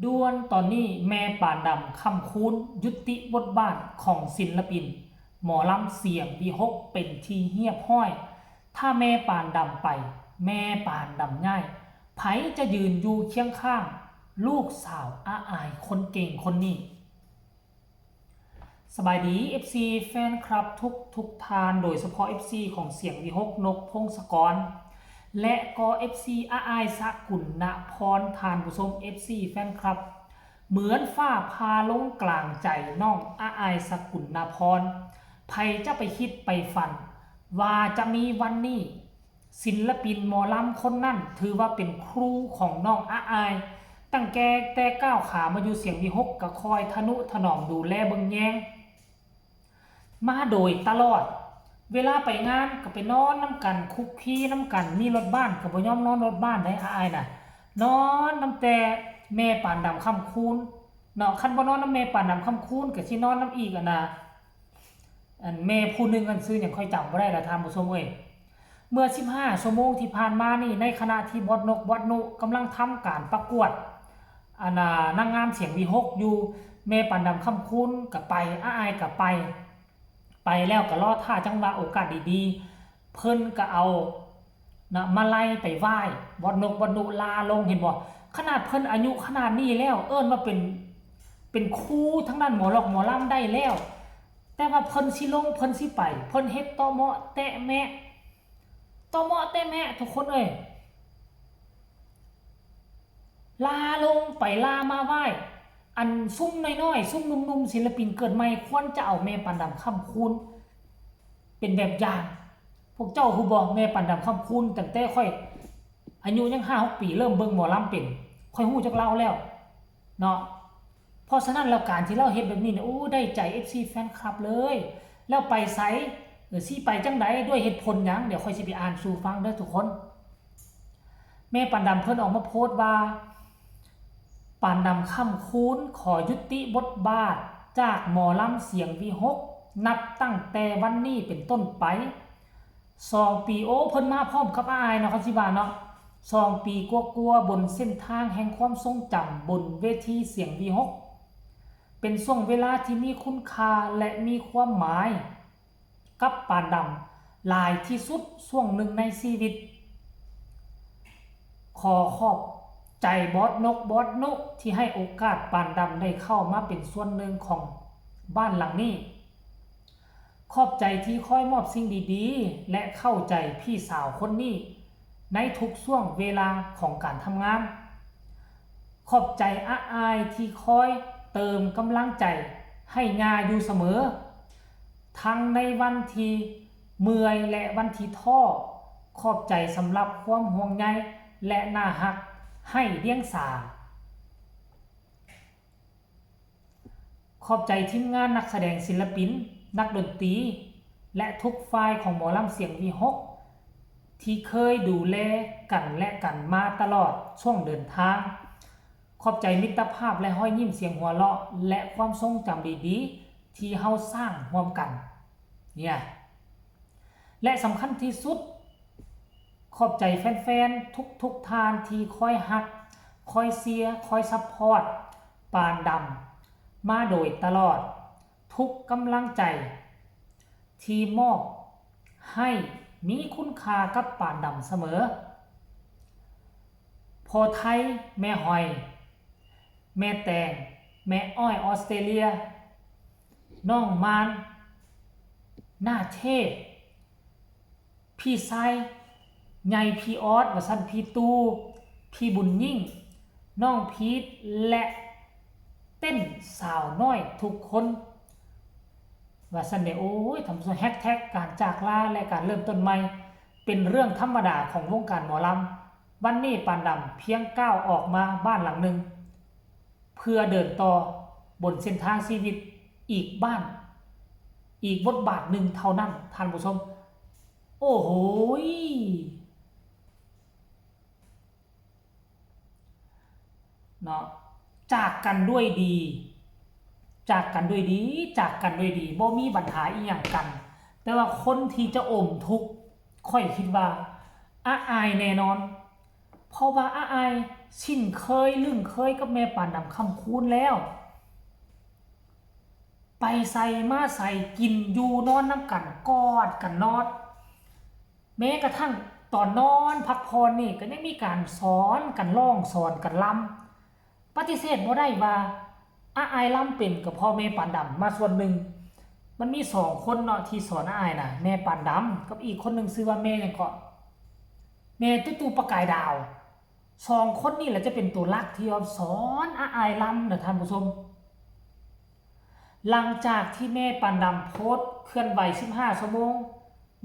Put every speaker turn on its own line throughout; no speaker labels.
ด่วนตอนนี้แม่ป่านดำคำคูณยุติบทบาทของศิลปินหมอลำเสียงวีหกเป็นทีเฮียบห้อย ถ้าแม่ป่านดำไปแม่ป่านดำง่ายไผจะยืนอยู่เคียงข้างลูกสาวอาอายคนเก่งคนนี้สบายดี FC แฟนคลับทุกทานโดยเฉพาะ FC ของเสียงวีหกนกพงศกรและก็ FC อาอายสกุลณพรทานผู้ชม FC แฟนคลับเหมือนฟ้าพาลงกลางใจน้องอาอายสกุลณพรไผจะไปคิดไปฝันว่าจะมีวันนี้ศิลปินหมอลำคนนั้นถือว่าเป็นครูของน้องอาอายตั้งแต่ก้าวขามาอยู่เสียงวีหกก็คอยทนุถนอมดูแลเบิ่งแยงมาโดยตลอดเวลาไปงานก็ไปนอนน้ำกันคุกคีน้ำกันมีรถบ้านก็บ่ยอมนอนรถบ้านได้อายน่ะนอนน้ำแต่แม่ป่านดำคำคูณเนาะคันบ่นอนน้ำแม่ป่านดำคำคูณก็สินอนน้ำอีกนะอันแม่ผู้นึงกันซื้อหยังค่อยจำบ่ได้ละท่านผู้ชมเอ้ยเมื่อ15ชั่วโมงที่ผ่านมานี่ในขณะที่บอดนุกำลังทำการประกวดนางงามเสียงวีหกอยู่แม่ป่านดำคำคูณก็ไปอายก็ไปแล้วก็รอท่าจังหวะโอกาสดีๆเพิ่นก็เอานะมาไล่ไปไหว้บอดนุลาลงเห็นบ่ขนาดเพิ่นอายุขนาดนี้แล้วเอิ้นว่าเป็นครูทั้งนั้นหมอลำได้แล้วแต่ว่าเพิ่นสิลงเพิ่นสิไปเพิ่นเฮ็ดต่อเหมาะแตะแม่ทุกคนเอ้ยลาลงไปลามาไหว้อันซุ่มน้อยๆซุ่มนุ่มๆศิลปินเกิดใหม่ควรจะเอาแม่ป่านดำคำคูณเป็นแบบอย่างพวกเจ้าฮู้บ่แม่ป่านดำคำคูณตั้งแต่ค่อยอายุยัง5-6 ปีเริ่มเบิ่งหมอลำเป็นค่อยฮู้จักเล่าแล้วเนาะเพราะฉะนั้นแล้วการที่เราเฮ็ดแบบนี้เนี่ยโอ้ได้ใจ FC แฟนคลับเลยแล้วไปไสสิไปจังไดด้วยเหตุผลหยังเดี๋ยวค่อยสิไปอ่านสู่ฟังเด้อทุกคนแม่ป่านดำเพิ่นออกมาโพสต์ว่าป่านดำคำคูณขอยุติบทบาทจากหมอลำเสียงวีหกนับตั้งแต่วันนี้เป็นต้นไป2 ปีโอ้เพิ่นมาพร้อมกับอายเนาะครับสิว่าเนาะ2 ปีกว่าๆบนเส้นทางแห่งความทรงจำบนเวทีเสียงวีหกเป็นช่วงเวลาที่มีคุณค่าและมีความหมายกับป่านดำหลายที่สุดช่วงหนึ่งในชีวิตขอบใจบอสนุที่ให้โอกาสป่านดำได้เข้ามาเป็นส่วนหนึ่งของบ้านหลังนี้ขอบใจที่คอยมอบสิ่งดีๆและเข้าใจพี่สาวคนนี้ในทุกช่วงเวลาของการทำงานขอบใจอาอายที่คอยเติมกำลังใจให้งาอยู่เสมอทั้งในวันที่เมื่อยและวันที่ท้อขอบใจสำหรับความห่วงใยและน่าฮักให้เลี้ยงสาขอบใจทีมงานนักแสดงศิลปินนักดนตรีและทุกฝ่ายของหมอลำเสียงวีหกที่เคยดูแลกันและกันมาตลอดช่วงเดินทางขอบใจมิตรภาพและห้อยยิ้มเสียงหัวเราะและความทรงจำดีๆที่เฮาสร้างร่วมกันเนี่ยและสำคัญที่สุดขอบใจแฟนๆทุกทานที่คอยฮักคอยเชียร์คอยซัพพอร์ตป่านดำมาโดยตลอดทุกกำลังใจที่มอบให้มีคุณค่ากับป่านดำเสมอพอไทยแม่หอยแม่แตงแม่อ้อยออสเตรเลียน้องมานหน้าเทพพี่ไซใหญ่พี่ออสวสันพี่ตูพี่บุญยิ่งน้องพีทและเต้นสาวน้อยทุกคนว่าสันเดโอ้ยทำส่วนแฮชแท็กการจากลาและการเริ่มต้นใหม่เป็นเรื่องธรรมดาของวงการหมอลำวันนี้ป่านดำเพียงก้าวออกมาบ้านหลังหนึ่งเพื่อเดินต่อบนเส้นทางชีวิตอีกบ้านอีกบทบาทหนึ่งเท่านั้นท่านผู้ชมโอ้โหเนาะจากกันด้วยดีบ่มีปัญหาอีหยังกันแต่ว่าคนที่จะอมทุกข์ค่อยคิดว่าอาอายแน่นอนเพราะว่าอาอาย ชินเคยลึ่งเคยกับแม่ปานดำคำคูณแล้วไปใส่มาใส่กินอยู่นอนน้ำกันกอดกันนอนแม้กระทั่งตอนนอนพักผ่อนนี่ก็ยังมีการสอนกันร้องสอนกันลำปฏิเสธบ่ได้ว่าอาอายลำเป็นกับพ่อแม่ปานดำมาส่วนหนึ่งมันมี2คนเนาะที่สอนอาอายนะแม่ปานดำกับอีกคนหนึ่งชื่อว่าแม่ยังก็แม่ตู้ประกายดาว2คนนี่แหละจะเป็นตัวหลักที่สอนอาอายลำนะท่านผู้ชมหลังจากที่แม่ปานดำโพสต์เคลื่อนไหว15 ชั่วโมง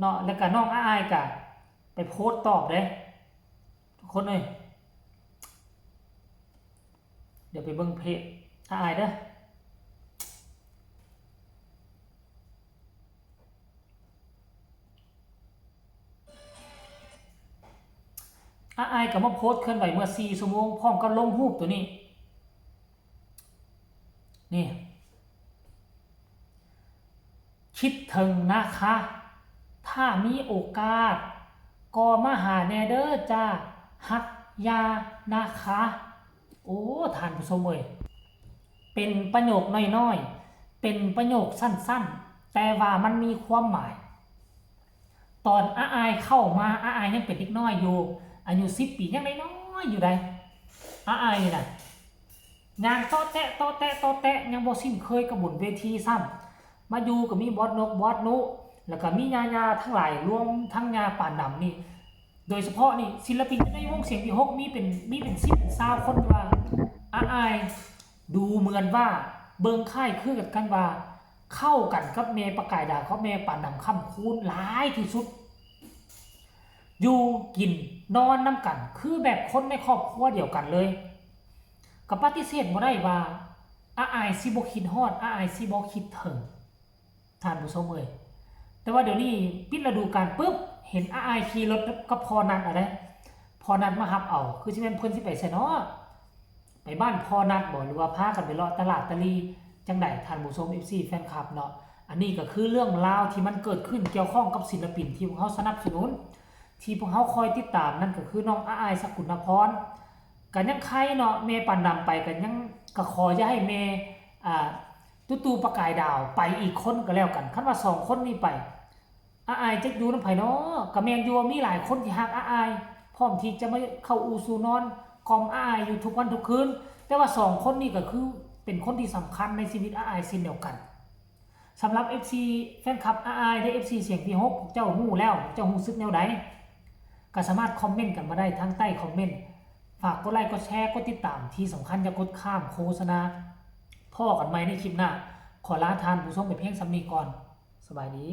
เนาะแล้วก็น้องอาอายก็ไปโพสต์ตอบเด้ทุกคนเอ้ยเดี๋ยวไปเบิ่งเพจอาอายเด้ออาอายก็มาโพสต์เคลื่อนไหวเมื่อ4 ชั่วโมงพร้อมกับลงรูปตัวนี้นี่คิดถึงนะคะถ้ามีโอกาสก็มาหาแน่เด้อจ้าฮักยานะคะโอ้ท่านผู้ชมเอ้ยเป็นประโยคน้อยๆเป็นประโยคสั้นๆแต่ว่ามันมีความหมายตอนอาอายเข้ามาอาอายยังเป็นเด็กน้อยอยู่อายุ10 ปียังน้อยอยู่ใดอาอายนี่นะงานโตแตะโตแตะโตแตะยังบ่สิ้นเคยกับบนเวทีซ้ำมาอยู่ก็มีบอสนกบอสนุแล้วก็มีญาทั้งหลายรวมทั้งญาป่านดำนี่โดยเฉพาะนี่ศิลปินในวงเสียงที่6มีเป็น10 20คนว่าอาอายดูเหมือนว่าเบิ่งค่ายคือกันว่าเข้ากันกับแม่ประกายดาวกับแม่ป่านดำค่ำคูณหลายที่สุดอยู่กินนอนน้ำกันคือแบบคนในครอบครัวเดียวกันเลยก็ปฏิเสธบ่ได้ว่าอาอายสิบ่คิดฮอดอาอายสิบ่คิดถึงท่านผู้ชมเอ้ยแต่ว่าเดี๋ยวนี้ปิดฤดูกาลปุ๊บเห็นอาอายขี่รถกับพอนัดอะไรพอนัดมารับเอาคือสิแม่นเพิ่นสิไปไสเนาะไปบ้านพอนัดบ่หรือว่าพากันไปเลาะตลาดตะลีจังได๋ท่านผู้ชม FC แฟนคลับเนาะอันนี้ก็คือเรื่องราวที่มันเกิดขึ้นเกี่ยวข้องกับศิลปินที่พวกเขาสนับสนุนที่พวกเขาคอยติดตามนั่นก็คือน้องอาอายสกุลนพรกันยังใครเนาะเมปานดำไปกันยังก็ขอจะให้เมตู้ประกายดาวไปอีกคนก็แล้วกันคันว่า2คนนี้ไปอาอายจะอยู่นำไผเนาะก็แม่นอยู่มีหลายคนที่ฮักอาอายพร้อมที่จะมาเข้าอูสู่นอนกอมอาอายอยู่ทุกวันทุกคืนแต่ว่า2คนนี้ก็คือเป็นคนที่สำคัญในชีวิตอาอายเช่นเดียวกันสำหรับ FC แฟนคลับอาอายได้ FC เสียงที่6เจ้าฮู้แล้วเจ้าฮู้สึกแนวใดก็สามารถคอมเมนต์กันมาได้ทางใต้คอมเมนต์ฝากกดไลค์กดแชร์กดติดตามที่สำคัญอย่ากดข้ามโฆษณาพ่อกันใหม่ในคลิปหน้าขอลาทานผู้ชมไปเพียงสำนีก่อนสบายดี